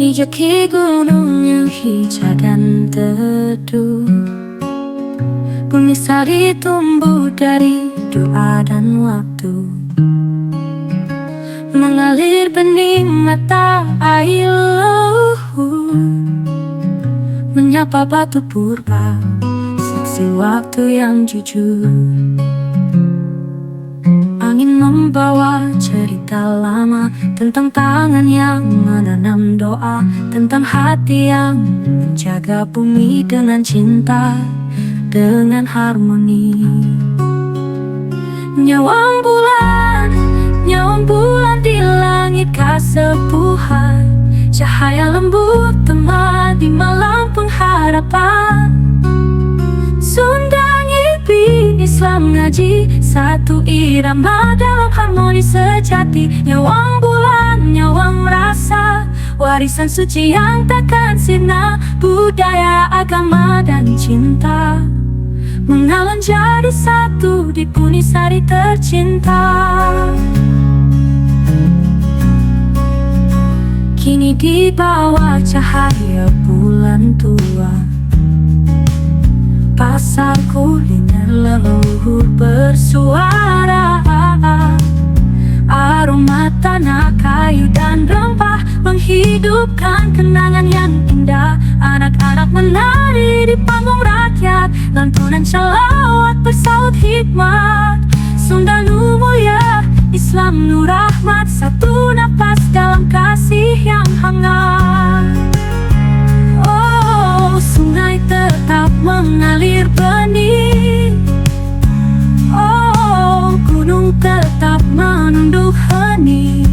Dijaki gunung yang hijau dan teduh, bumi sari tumbuh dari doa dan waktu, mengalir bening mata air luhur, menyapa batu purba, saksi waktu yang jujur. Angin membawa cerita lama tentang tangan yang menanam doa, tentang hati yang menjaga bumi dengan cinta, dengan harmoni. Nyawang bulan di langit kasepuhan, cahaya lembut teman di malam pengharapan. Sunda Nyipi Islam ngaji, satu irama dalam harmoni sejati. Nyawang bulan, nyawang rasa, warisan suci yang takkan sirna, budaya, agama, dan cinta mengalun jadi satu di Punisari tercinta. Kini di bawah cahaya bulan tua, pasar kuliner leluhur bersuara. Aroma tanah, kayu, dan rempah menghidupkan kenangan yang indah. Anak-anak menari di panggung rakyat, lantunan shalawat bersaut hikmat. Sunda Nu Mulia, Islam Nur Rahmat, satu napas dalam kasih yang hangat. Oh, sungai tetap mengalir bening. Oh, gunung tetap menunduk hening.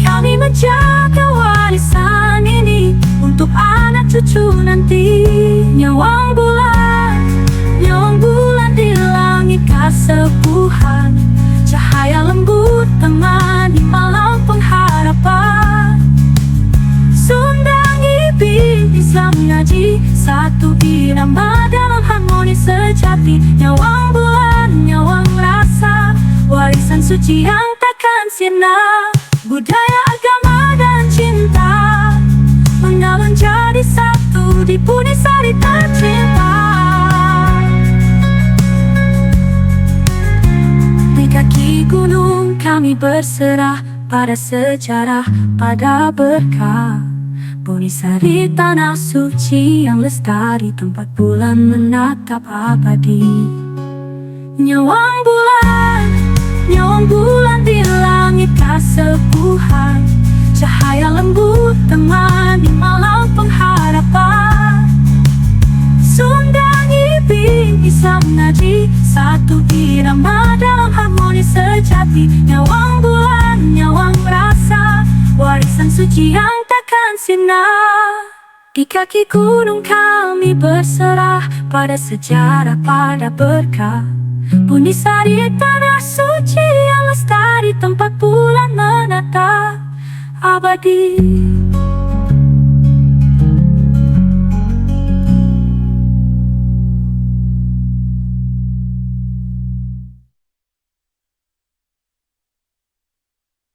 Kami menjaga warisan ini untuk anak cucu nanti. Nyawang bulan di langit kasepuhan, cahaya lembut teman di malam pengharapan. Sunda Nyipi Islam ngaji, satu irama dalam harmoni sejati. Nyawang bulan, nyawang rasa, warisan suci yang takkan sirna, budaya, agama, dan cinta mengalun jadi satu di Punisari tercinta. Di kaki gunung kami berserah pada sejarah, pada berkah. Punisari tanah suci yang lestari, tempat bulan menatap abadi. Nyawang bulan di langit kasepuhan, cahaya lembut teman di malam pengharapan. Sunda Nyipi Islam ngaji, satu irama dalam harmoni sejati. Nyawang bulan, nyawang rasa, warisan suci yang takkan sirna. Di kaki gunung kami berserah pada sejarah, pada berkah. Punisari tanah suci yang lestari, tempat bulan menatap abadi.